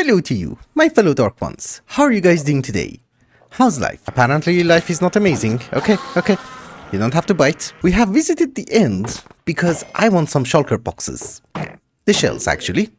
Hello to you, my fellow Dark Ones. How are you guys doing today? How's life? Apparently life is not amazing. Okay. You don't have to bite. We have visited the end because I want some shulker boxes. The shells, actually.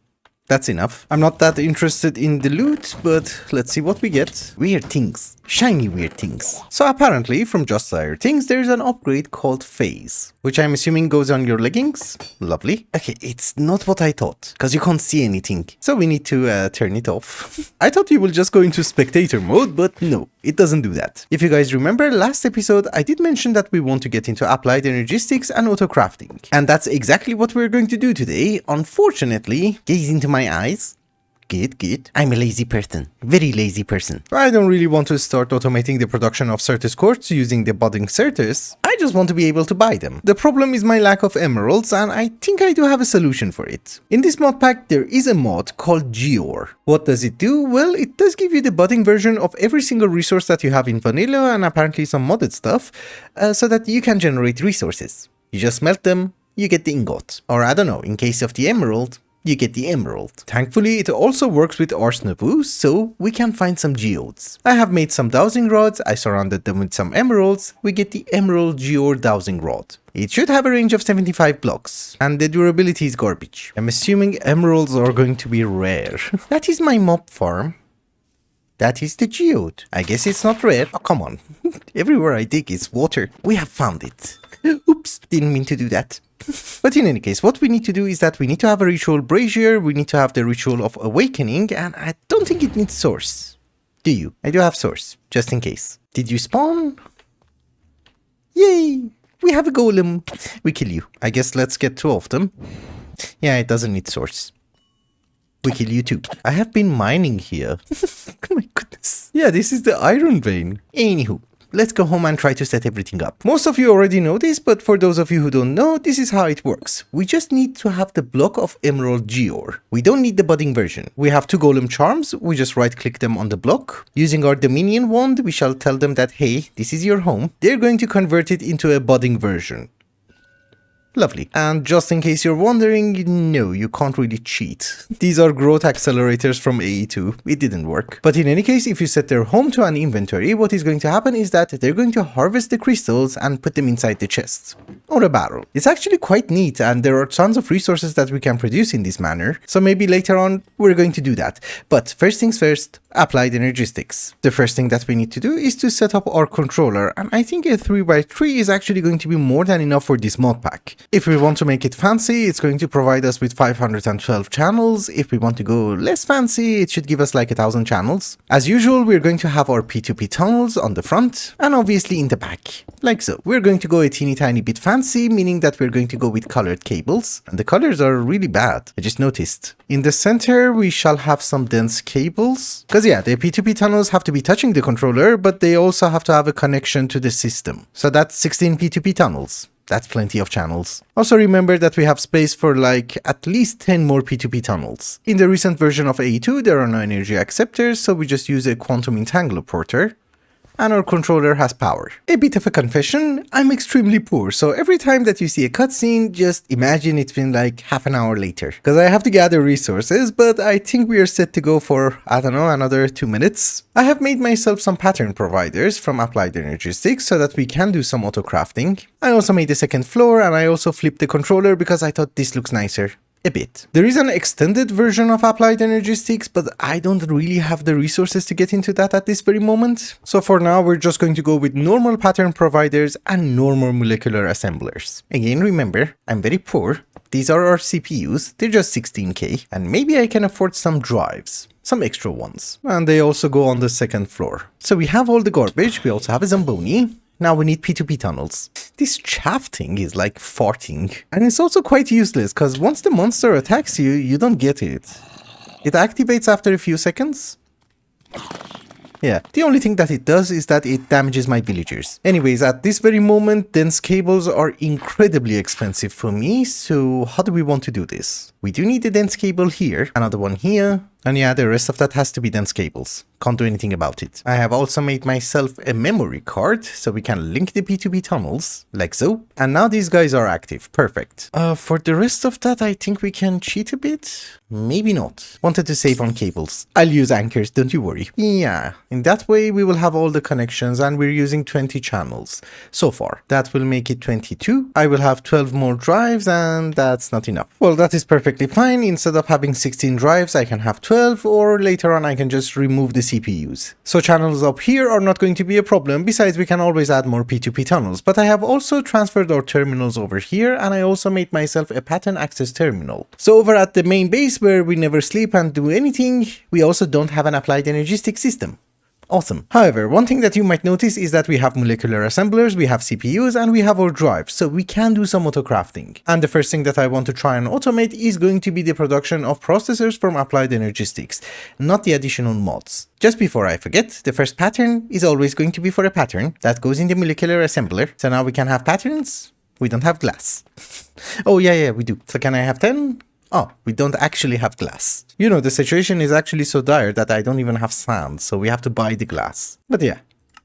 That's enough. I'm not that interested in the loot, but let's see what we get. Weird things. Shiny weird things. So apparently, from Just Dire Things, there's an upgrade called Phase, which I'm assuming goes on your leggings. Lovely. Okay, it's not what I thought, because you can't see anything. So we need to turn it off. I thought you will just go into spectator mode, but no, it doesn't do that. If you guys remember, last episode, I did mention that we want to get into applied energistics and autocrafting. And that's exactly what we're going to do today. Unfortunately, gaze into my eyes. Good. I'm a lazy person. Very lazy person. I don't really want to start automating the production of Certus quartz using the budding Certus. I just want to be able to buy them. The problem is my lack of emeralds, and I think I do have a solution for it. In this mod pack, there is a mod called Geore. What does it do? Well, it does give you the budding version of every single resource that you have in vanilla and apparently some modded stuff, so that you can generate resources. You just melt them, you get the ingot. Or I don't know, in case of the emerald, you get the emerald. Thankfully, it also works with Ars Nouveau, so we can find some geodes. I have made some dowsing rods, I surrounded them with some emeralds, we get the emerald geode dowsing rod. It should have a range of 75 blocks, and the durability is garbage. I'm assuming emeralds are going to be rare. That is my mob farm. That is the geode. I guess it's not rare. Oh, come on. Everywhere I dig is water. We have found it. Oops, didn't mean to do that. But in any case, what we need to do is that we need to have a ritual brazier, we need to have the ritual of awakening, and I don't think it needs source. Do you? I do have source, just in case. Did you spawn? Yay! We have a golem. We kill you. I guess let's get 2 of them. Yeah, it doesn't need source. We kill you too. I have been mining here. My goodness. Yeah, this is the iron vein. Anywho. Let's go home and try to set everything up. Most of you already know this, but for those of you who don't know, this is how it works. We just need to have the block of emerald geore. We don't need the budding version. We have 2 golem charms, we just right click them on the block. Using our dominion wand, we shall tell them that, hey, this is your home. They're going to convert it into a budding version. Lovely. And just in case you're wondering, no, you can't really cheat. These are growth accelerators from AE2. It didn't work. But in any case, if you set their home to an inventory, what is going to happen is that they're going to harvest the crystals and put them inside the chest. Or a barrel. It's actually quite neat, and there are tons of resources that we can produce in this manner. So maybe later on, we're going to do that. But first things first, applied energistics. The first thing that we need to do is to set up our controller, and I think a 3x3 is actually going to be more than enough for this mod pack. If we want to make it fancy, it's going to provide us with 512 channels. If we want to go less fancy, it should give us like 1000 channels. As usual, we're going to have our P2P tunnels on the front, and obviously in the back, like so. We're going to go a teeny tiny bit fancy, meaning that we're going to go with colored cables, and the colors are really bad, I just noticed. In the center, we shall have some dense cables, because yeah, the P2P tunnels have to be touching the controller, but they also have to have a connection to the system. So that's 16 P2P tunnels. That's plenty of channels. Also remember that we have space for like at least 10 more P2P tunnels. In the recent version of AE2, there are no energy acceptors, so we just use a quantum entangler porter. And our controller has power. A bit of a confession, I'm extremely poor, so every time that you see a cutscene, just imagine it's been like half an hour later. Because I have to gather resources, but I think we are set to go for, I don't know, another 2 minutes. I have made myself some pattern providers from Applied Energistics so that we can do some autocrafting. I also made a second floor, and I also flipped the controller because I thought this looks nicer. A bit. There is an extended version of Applied Energistics, but I don't really have the resources to get into that at this very moment. So for now, we're just going to go with normal pattern providers and normal molecular assemblers. Again, remember, I'm very poor. These are our CPUs, they're just 16K, and maybe I can afford some drives. Some extra ones. And they also go on the second floor. So we have all the garbage, we also have a Zamboni. Now we need P2P tunnels. This chaff thing is like farting. And it's also quite useless, because once the monster attacks you, you don't get it. It activates after a few seconds. Yeah, the only thing that it does is that it damages my villagers. Anyways, at this very moment, dense cables are incredibly expensive for me, so how do we want to do this? We do need a dense cable here, another one here, And yeah, the rest of that has to be dense cables. Can't do anything about it. I have also made myself a memory card so we can link the P2P tunnels, like so. And now these guys are active. Perfect. For the rest of that, I think we can cheat a bit. Maybe not. Wanted to save on cables. I'll use anchors, don't you worry. Yeah, in that way we will have all the connections and we're using 20 channels so far. That will make it 22. I will have 12 more drives and that's not enough. Well, that is perfectly fine. Instead of having 16 drives, I can have 12, or later on I can just remove the CPUs. So channels up here are not going to be a problem. Besides, we can always add more P2P tunnels. But I have also transferred our terminals over here, and I also made myself a pattern access terminal. So over at the main base where we never sleep and do anything, we also don't have an applied Energistics system. Awesome. However, one thing that you might notice is that we have molecular assemblers, we have CPUs, and we have our drives, so we can do some autocrafting. And the first thing that I want to try and automate is going to be the production of processors from applied Energistics, not the additional mods. Just before I forget, the first pattern is always going to be for a pattern that goes in the molecular assembler. So now we can have patterns. We don't have glass. Oh yeah, we do. So can I have 10? Oh, we don't actually have glass. You know, the situation is actually so dire that I don't even have sand, so we have to buy the glass. But yeah,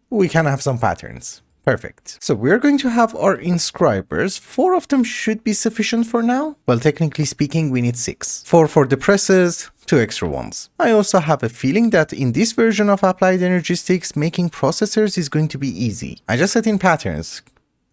we can have some patterns. Perfect. So we're going to have our inscribers. 4 of them should be sufficient for now. Well, technically speaking, we need 6. 4 for the presses, 2 extra ones. I also have a feeling that in this version of Applied Energistics, making processors is going to be easy. I just set in patterns.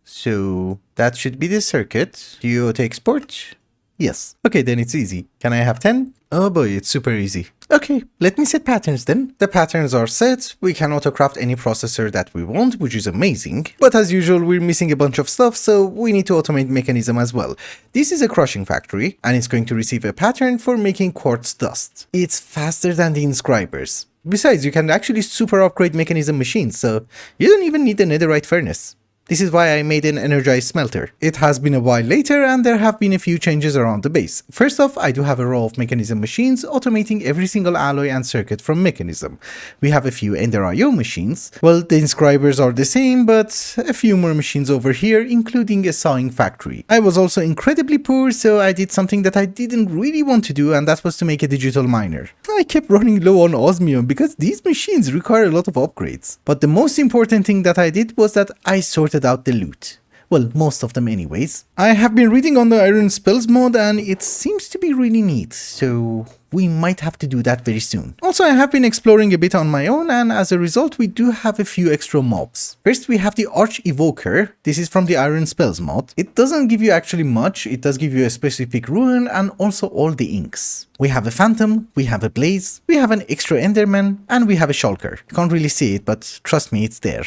So that should be the circuit. Do you auto-export? Yes. Okay, then it's easy. Can I have 10? Oh boy, it's super easy. Okay, let me set patterns then. The patterns are set. We can autocraft any processor that we want, which is amazing. But as usual, we're missing a bunch of stuff, so we need to automate mechanism as well. This is a crushing factory, and it's going to receive a pattern for making quartz dust. It's faster than the inscribers. Besides, you can actually super upgrade mechanism machines, so you don't even need a netherite furnace. This is why I made an energized smelter. It has been a while later and there have been a few changes around the base. First off, I do have a row of mechanism machines automating every single alloy and circuit from mechanism. We have a few Ender IO machines. Well, the inscribers are the same, but a few more machines over here, including a sawing factory. I was also incredibly poor, so I did something that I didn't really want to do, and that was to make a digital miner. I kept running low on osmium because these machines require a lot of upgrades. But the most important thing that I did was that I sorted out the loot. Well, most of them anyways. I have been reading on the Iron Spells mod and it seems to be really neat, so we might have to do that very soon. Also, I have been exploring a bit on my own and as a result we do have a few extra mobs. First we have the Arch Evoker. This is from the Iron Spells mod. It doesn't give you actually much, it does give you a specific rune and also all the inks. We have a Phantom, we have a Blaze, we have an extra Enderman, and we have a Shulker. You can't really see it, but trust me, it's there.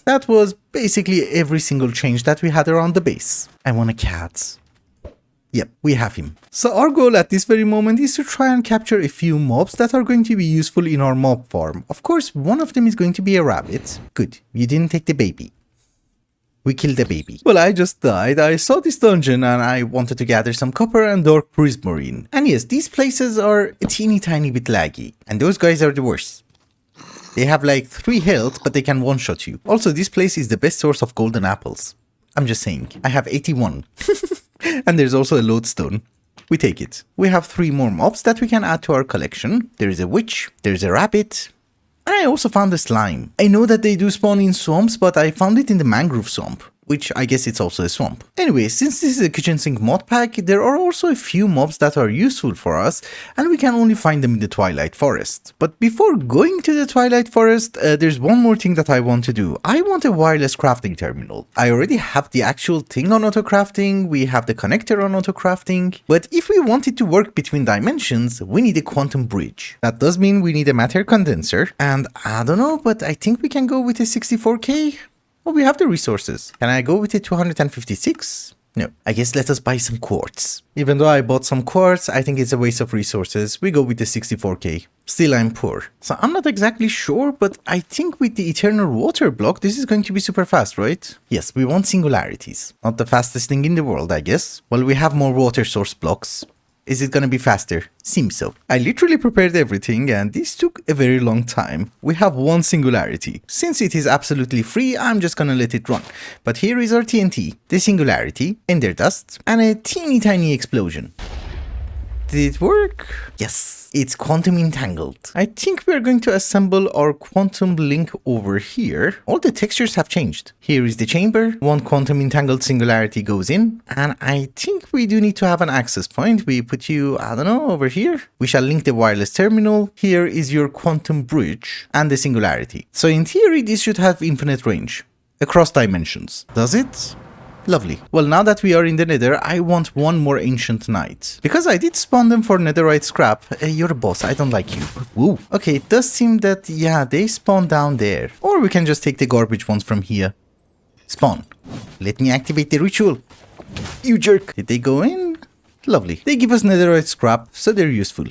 That was basically every single change that we had around the base. I want a cat. Yep, we have him. So our goal at this very moment is to try and capture a few mobs that are going to be useful in our mob farm. Of course, one of them is going to be a rabbit. Good, you didn't take the baby. We killed the baby. Well, I just died. I saw this dungeon and I wanted to gather some copper and dark prismarine. And yes, these places are a teeny tiny bit laggy. And those guys are the worst. They have like 3 health, but they can one-shot you. Also, this place is the best source of golden apples. I'm just saying. I have 81. And there's also a lodestone. We take it. We have 3 more mobs that we can add to our collection. There is a witch, there's a rabbit, and I also found a slime. I know that they do spawn in swamps, but I found it in the mangrove swamp, which I guess it's also a swamp. Anyway, since this is a kitchen sink mod pack, there are also a few mobs that are useful for us, and we can only find them in the Twilight Forest. But before going to the Twilight Forest, there's one more thing that I want to do. I want a wireless crafting terminal. I already have the actual thing on autocrafting, we have the connector on autocrafting, but if we want it to work between dimensions, we need a quantum bridge. That does mean we need a matter condenser, and I don't know, but I think we can go with a 64K. Well, we have the resources. Can I go with a 256? No. I guess let us buy some quartz. Even though I bought some quartz, I think it's a waste of resources. We go with the 64K. Still, I'm poor. So I'm not exactly sure, but I think with the Eternal Water block, this is going to be super fast, right? Yes, we want singularities. Not the fastest thing in the world, I guess. Well, we have more water source blocks. Is it gonna be faster? Seems so. I literally prepared everything and this took a very long time. We have 1 singularity. Since it is absolutely free, I'm just gonna let it run. But here is our TNT, the singularity, ender dust, and a teeny tiny explosion. Did it work? Yes, it's quantum entangled. I think we're going to assemble our quantum link over here. All the textures have changed. Here is the chamber. One quantum entangled singularity goes in. And I think we do need to have an access point. We put you, I don't know, over here. We shall link the wireless terminal. Here is your quantum bridge and the singularity. So in theory, this should have infinite range across dimensions. Does it? Lovely. Well, now that we are in the nether, I want one more ancient knight. Because I did spawn them for netherite scrap. You're a boss, I don't like you. Woo. Okay, it does seem that, yeah, they spawn down there. Or we can just take the garbage ones from here. Spawn. Let me activate the ritual. You jerk. Did they go in? Lovely. They give us netherite scrap, so they're useful.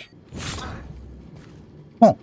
Oh.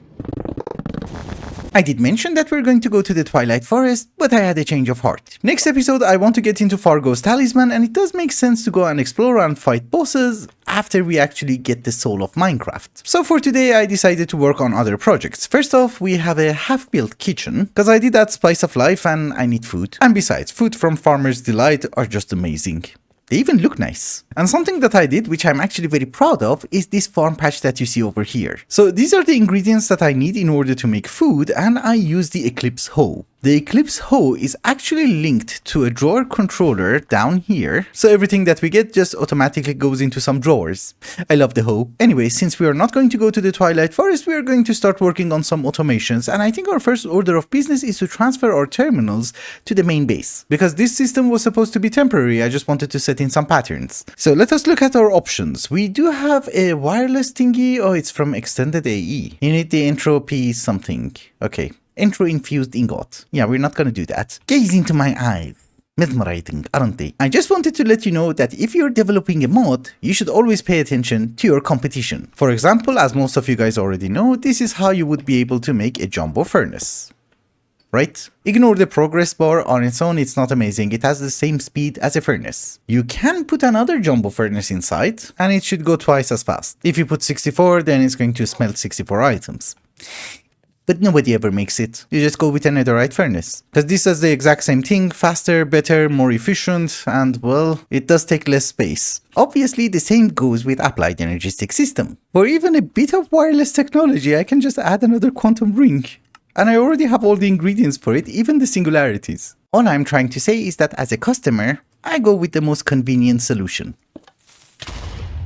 I did mention that we're going to go to the Twilight Forest, but I had a change of heart. Next episode I want to get into Fargo's talisman, and it does make sense to go and explore and fight bosses after we actually get the soul of Minecraft. So for today I decided to work on other projects. First off, we have a half-built kitchen, because I did add spice of life and I need food. And besides, food from Farmer's Delight are just amazing. They even look nice. And something that I did, which I'm actually very proud of, is this farm patch that you see over here. So these are the ingredients that I need in order to make food, and I use the Eclipse hoe. The Eclipse hoe is actually linked to a drawer controller down here, so everything that we get just automatically goes into some drawers. I love the hoe. Anyway, since we are not going to go to the Twilight Forest, we are going to start working on some automations, and I think our first order of business is to transfer our terminals to the main base. Because this system was supposed to be temporary, I just wanted to set in some patterns. So let us look at our options. We do have a wireless thingy. Oh, it's from Extended AE. You need the entropy something. Okay. Entro-infused ingot. Yeah, we're not gonna do that. Gaze into my eyes. Mesmerizing, aren't they? I just wanted to let you know that if you're developing a mod, you should always pay attention to your competition. For example, as most of you guys already know, this is how you would be able to make a jumbo furnace. Right? Ignore the progress bar. On its own, it's not amazing. It has the same speed as a furnace. You can put another jumbo furnace inside, and it should go twice as fast. If you put 64, then it's going to smelt 64 items. But nobody ever makes it. You just go with a netherite furnace. Because this does the exact same thing, faster, better, more efficient, and well, it does take less space. Obviously, the same goes with applied Energistics system. For even a bit of wireless technology, I can just add another quantum ring. And I already have all the ingredients for it, even the singularities. All I'm trying to say is that as a customer, I go with the most convenient solution.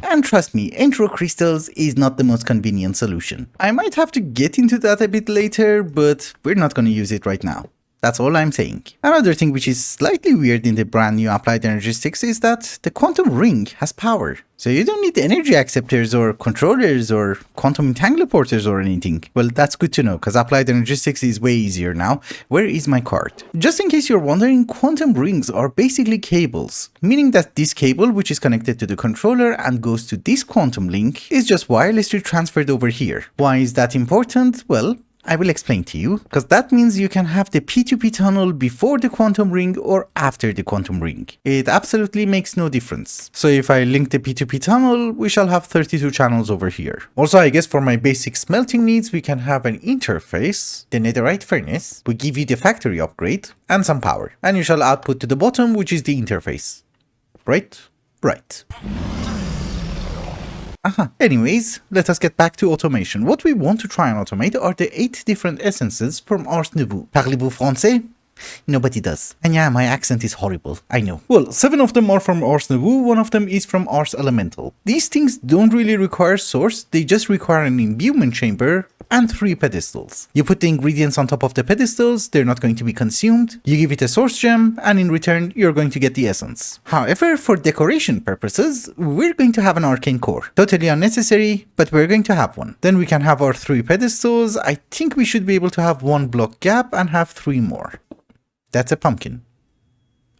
And trust me, intro crystals is not the most convenient solution. I might have to get into that a bit later, but we're not going to use it right now. That's all I'm saying. Another thing which is slightly weird in the brand new applied Energistics is that the quantum ring has power. So you don't need energy acceptors or controllers or quantum entangleporters or anything. Well, that's good to know, because applied Energistics is way easier now. Where is my card? Just in case you're wondering, quantum rings are basically cables, meaning that this cable, which is connected to the controller and goes to this quantum link, is just wirelessly transferred over here. Why is that important? Well, I will explain to you, because that means you can have the P2P tunnel before the quantum ring or after the quantum ring. It absolutely makes no difference. So if I link the P2P tunnel, we shall have 32 channels over here. Also, I guess for my basic smelting needs, we can have an interface, the netherite furnace, we give you the factory upgrade, and some power. And you shall output to the bottom, which is the interface. Right? Right. Anyways, let us get back to automation. What we want to try and automate are the 8 different essences from Ars Nouveau. Parlez-vous français? Nobody does. And yeah, my accent is horrible, I know. Well, 7 of them are from Ars Nouveau, 1 of them is from Ars Elemental. These things don't really require source, they just require an imbuement chamber and 3 pedestals. You put the ingredients on top of the pedestals, they're not going to be consumed, you give it a source gem, and in return, you're going to get the essence. However, for decoration purposes, we're going to have an arcane core. Totally unnecessary, but we're going to have one. Then we can have our 3 pedestals. I think we should be able to have 1 block gap and have 3 more. That's a pumpkin.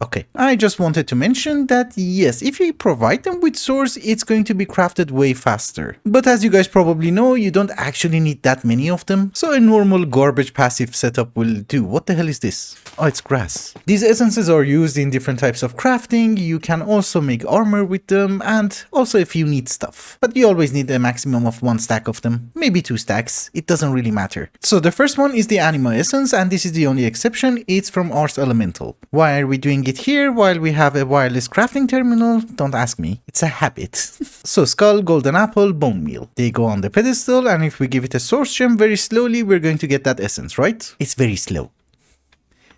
Okay, I just wanted to mention that yes, if you provide them with source, it's going to be crafted way faster. But as you guys probably know, you don't actually need that many of them, so a normal garbage passive setup will do. What the hell is this? Oh, it's grass. These essences are used in different types of crafting. You can also make armor with them, and also if you need stuff. But you always need a maximum of 1 stack of them, maybe 2 stacks, it doesn't really matter. So the first one is the anima essence, and this is the only exception, it's from Ars Elemental. Why are we doing it here while we have a wireless crafting terminal? Don't ask me. It's a habit. So skull, golden apple, bone meal. They go on the pedestal, and if we give it a source gem very slowly, we're going to get that essence, right? It's very slow.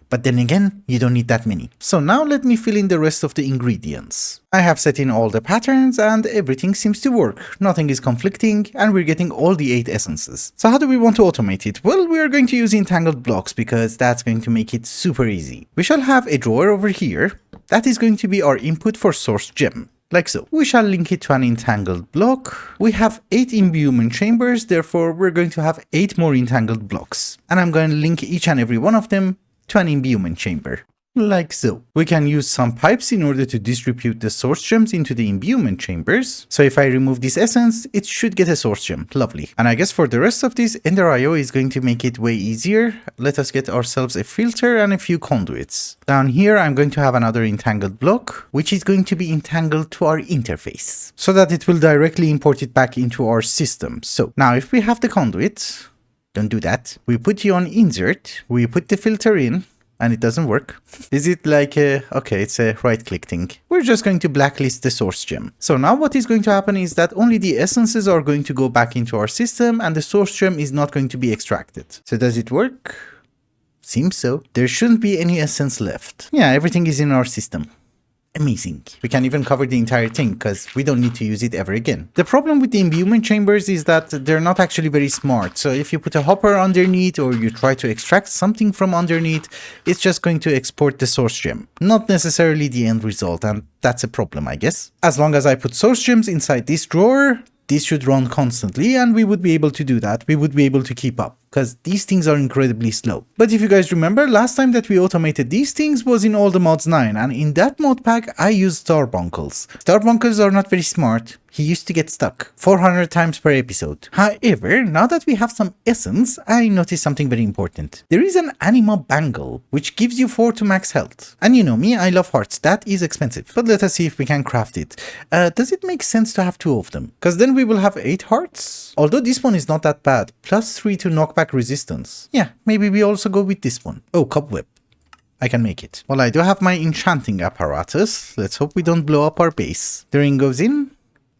But then again, you don't need that many. So now let me fill in the rest of the ingredients. I have set in all the patterns and everything seems to work. Nothing is conflicting and we're getting all the 8 essences. So how do we want to automate it? Well, we are going to use entangled blocks because that's going to make it super easy. We shall have a drawer over here. That is going to be our input for source gem. Like so. We shall link it to an entangled block. We have 8 imbuement chambers, therefore we're going to have 8 more entangled blocks. And I'm going to link each and every one of them to an imbuement chamber. Like so. We can use some pipes in order to distribute the source gems into the imbuement chambers. So if I remove this essence, it should get a source gem. Lovely. And I guess for the rest of this, Ender IO is going to make it way easier. Let us get ourselves a filter and a few conduits. Down here, I'm going to have another entangled block, which is going to be entangled to our interface, so that it will directly import it back into our system. So now if we have the conduit, don't do that. We put you on insert, we put the filter in, and it doesn't work. Is it like a... okay, it's a right-click thing. We're just going to blacklist the source gem. So now what is going to happen is that only the essences are going to go back into our system and the source gem is not going to be extracted. So does it work? Seems so. There shouldn't be any essence left. Yeah, everything is in our system. Amazing. We can even cover the entire thing because we don't need to use it ever again. The problem with the imbuement chambers is that they're not actually very smart. So if you put a hopper underneath or you try to extract something from underneath, it's just going to export the source gem, not necessarily the end result. And that's a problem, I guess. As long as I put source gems inside this drawer, this should run constantly and we would be able to do that. We would be able to keep up because these things are incredibly slow. But if you guys remember, last time that we automated these things was in All the Mods 9, and in that mod pack I used Starbunkles. Starbunkles are not very smart. He used to get stuck 400 times per episode. However, now that we have some essence, I noticed something very important. There is an anima bangle, which gives you 4 to max health. And you know me, I love hearts. That is expensive. But let us see if we can craft it. Does it make sense to have 2 of them? Because then we will have 8 hearts. Although this one is not that bad. Plus 3 to knockback resistance. Yeah, maybe we also go with this one. Oh, cobweb. I can make it. Well, I do have my enchanting apparatus. Let's hope we don't blow up our base. The ring goes in.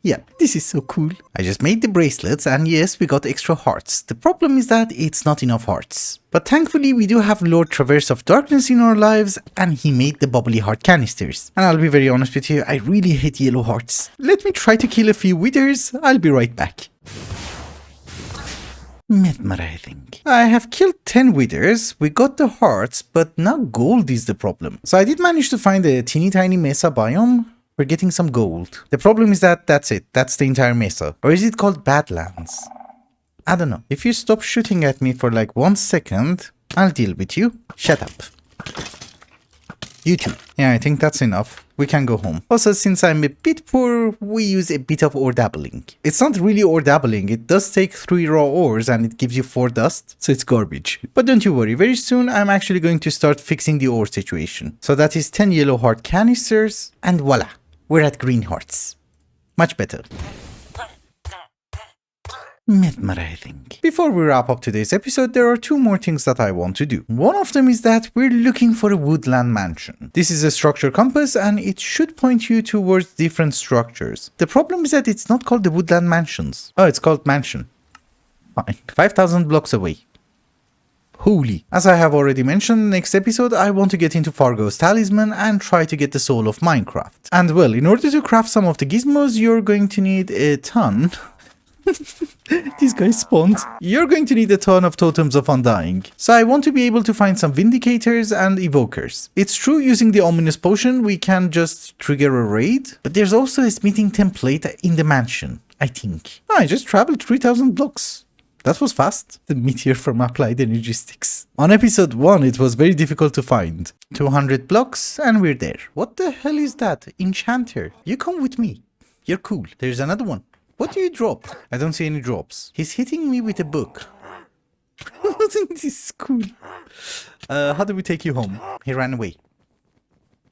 Yeah, this is so cool. I just made the bracelets and yes, we got extra hearts. The problem is that it's not enough hearts. But thankfully we do have Lord Traverse of Darkness in our lives and he made the bubbly heart canisters. And I'll be very honest with you, I really hate yellow hearts. Let me try to kill a few withers, I'll be right back. Mesmerizing. I have killed 10 withers, we got the hearts, but now gold is the problem. So I did manage to find a teeny tiny mesa biome. We're getting some gold. The problem is that that's it. That's the entire mesa. Or is it called Badlands? I don't know. If you stop shooting at me for like 1 second, I'll deal with you. Shut up. You too. Yeah, I think that's enough. We can go home. Also, since I'm a bit poor, we use a bit of ore dabbling. It's not really ore dabbling. It does take 3 raw ores and it gives you 4 dust. So it's garbage. But don't you worry. Very soon, I'm actually going to start fixing the ore situation. So that is 10 yellow heart canisters. And voila. We're at green hearts. Much better. Mesmerizing. Before we wrap up today's episode, there are 2 more things that I want to do. One of them is that we're looking for a woodland mansion. This is a structure compass and it should point you towards different structures. The problem is that it's not called the woodland mansions. Oh, it's called mansion. Fine. 5,000 blocks away. Holy. As I have already mentioned, next episode I want to get into Fargo's talisman and try to get the soul of Minecraft. And well, in order to craft some of the gizmos, you're going to need a ton. These guys spawned. You're going to need a ton of totems of undying. So I want to be able to find some vindicators and evokers. It's true, using the ominous potion we can just trigger a raid, but there's also a smithing template in the mansion, I think. I just traveled 3,000 blocks. That was fast. The meteor from Applied Energistics. On episode 1, it was very difficult to find. 200 blocks and we're there. What the hell is that? Enchanter. You come with me. You're cool. There's another one. What do you drop? I don't see any drops. He's hitting me with a book. This is cool. How do we take you home? He ran away.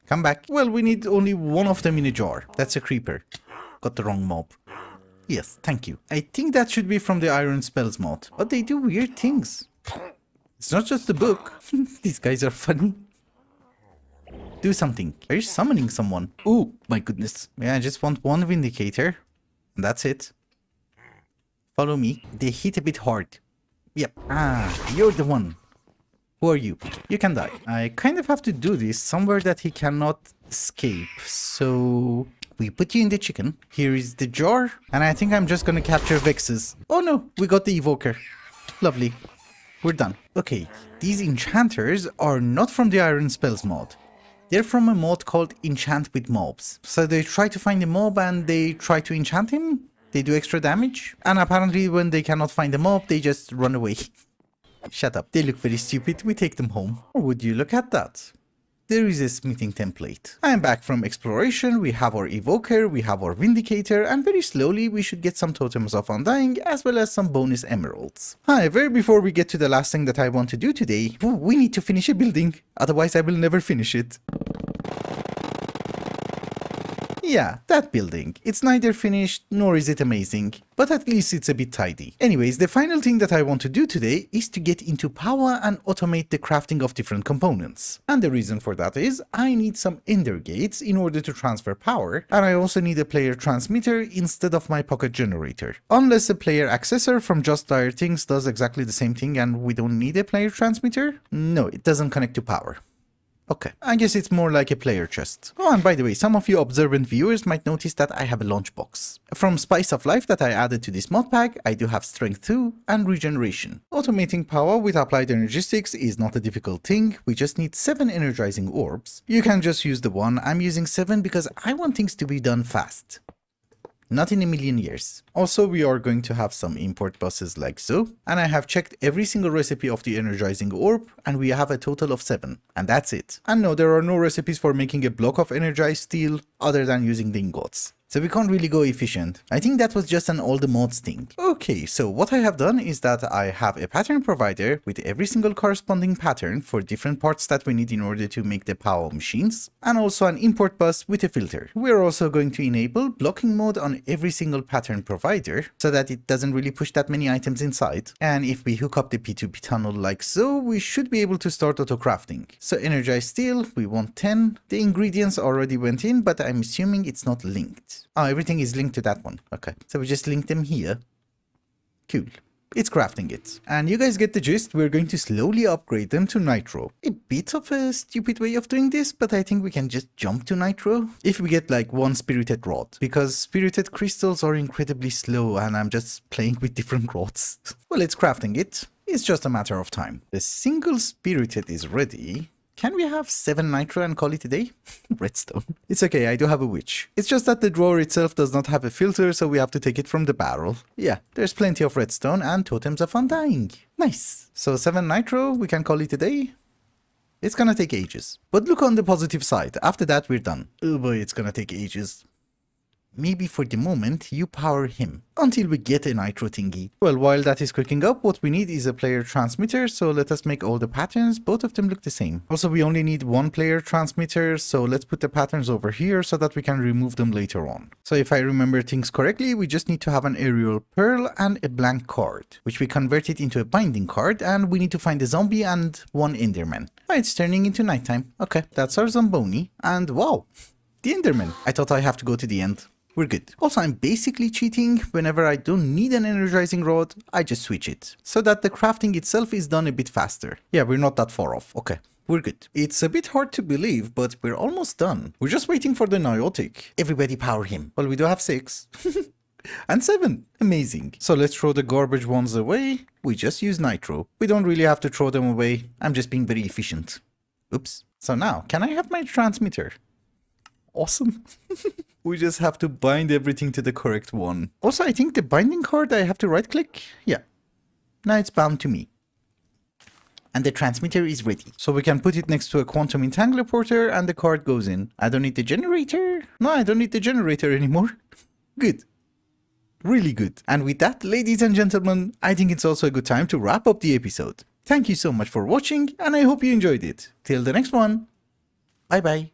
Come back. Well, we need only one of them in a jar. That's a creeper. Got the wrong mob. Yes, thank you. I think that should be from the Iron Spells mod. But they do weird things. It's not just the book. These guys are funny. Do something. Are you summoning someone? Oh, my goodness. Yeah, I just want one Vindicator. And that's it. Follow me. They hit a bit hard. Yep. Ah, you're the one. Who are you? You can die. I kind of have to do this somewhere that he cannot escape. So we put you in the chicken. Here is the jar. And I think I'm just going to capture Vexes. Oh no, we got the evoker. Lovely. We're done. Okay, these enchanters are not from the Iron Spells mod. They're from a mod called Enchant with Mobs. So they try to find a mob and they try to enchant him. They do extra damage. And apparently when they cannot find a mob, they just run away. Shut up. They look very stupid. We take them home. Or would you look at that? There is a smithing template. I am back from exploration. We have our evoker, we have our vindicator, and very slowly we should get some totems of undying as well as some bonus emeralds. However, before we get to the last thing that I want to do today, we need to finish a building. Otherwise I will never finish it. Yeah, that building. It's neither finished nor is it amazing, but at least it's a bit tidy. Anyways, the final thing that I want to do today is to get into Powah and automate the crafting of different components. And the reason for that is I need some ender gates in order to transfer power, and I also need a player transmitter instead of my pocket generator. Unless a player accessor from Just Dire Things does exactly the same thing and we don't need a player transmitter? No, it doesn't connect to power. Okay, I guess it's more like a player chest. Oh, and by the way, some of you observant viewers might notice that I have a lunchbox. From Spice of Life that I added to this mod pack, I do have Strength 2 and Regeneration. Automating Powah with applied Energistics is not a difficult thing, we just need 7 energizing orbs. You can just use the one, I'm using 7 because I want things to be done fast. Not in a million years. Also, we are going to have some import buses like so, and I have checked every single recipe of the energizing orb, and we have a total of 7, and that's it. And no, there are no recipes for making a block of energized steel other than using the ingots. So we can't really go efficient. I think that was just an all the mods thing. Okay, so what I have done is that I have a pattern provider with every single corresponding pattern for different parts that we need in order to make the Powah machines, and also an import bus with a filter. We're also going to enable blocking mode on every single pattern provider so that it doesn't really push that many items inside. And if we hook up the P2P tunnel like so, we should be able to start autocrafting. So energized steel, we want 10. The ingredients already went in, but I'm assuming it's not linked. Oh, everything is linked to that one. Okay, so we just link them here. Cool. It's crafting it. And you guys get the gist, we're going to slowly upgrade them to Nitro. A bit of a stupid way of doing this, but I think we can just jump to Nitro if we get like one Spirited Rod. Because Spirited Crystals are incredibly slow and I'm just playing with different rods. Well, it's crafting it. It's just a matter of time. The single Spirited is ready. Can we have 7 nitro and call it a day? Redstone. It's okay, I do have a witch. It's just that the drawer itself does not have a filter, so we have to take it from the barrel. Yeah, there's plenty of redstone and totems of undying. Nice. So 7 nitro, we can call it a day. It's gonna take ages. But look on the positive side, after that we're done. Oh boy, it's gonna take ages. Maybe for the moment, you power him, until we get a nitro thingy. Well, while that is cooking up, what we need is a player transmitter, so let us make all the patterns, both of them look the same. Also, we only need 1 player transmitter, so let's put the patterns over here so that we can remove them later on. So if I remember things correctly, we just need to have an aerial pearl and a blank card, which we converted into a binding card, and we need to find a zombie and 1 enderman. Oh, it's turning into nighttime. Okay, that's our zomboni, and wow, the enderman. I thought I have to go to the end. We're good. Also, I'm basically cheating. Whenever I don't need an energizing rod, I just switch it, so that the crafting itself is done a bit faster. Yeah, we're not that far off. Okay, we're good. It's a bit hard to believe, but we're almost done. We're just waiting for the Niotic. Everybody power him. Well, we do have 6. And 7. Amazing. So let's throw the garbage ones away. We just use nitro. We don't really have to throw them away. I'm just being very efficient. Oops. So now, can I have my transmitter? Awesome. We just have to bind everything to the correct one. Also, I think the binding card, I have to right click. Yeah. Now it's bound to me. And the transmitter is ready. So we can put it next to a quantum entangler porter and the card goes in. I don't need the generator. No, I don't need the generator anymore. Good. Really good. And with that, ladies and gentlemen, I think it's also a good time to wrap up the episode. Thank you so much for watching and I hope you enjoyed it. Till the next one. Bye bye.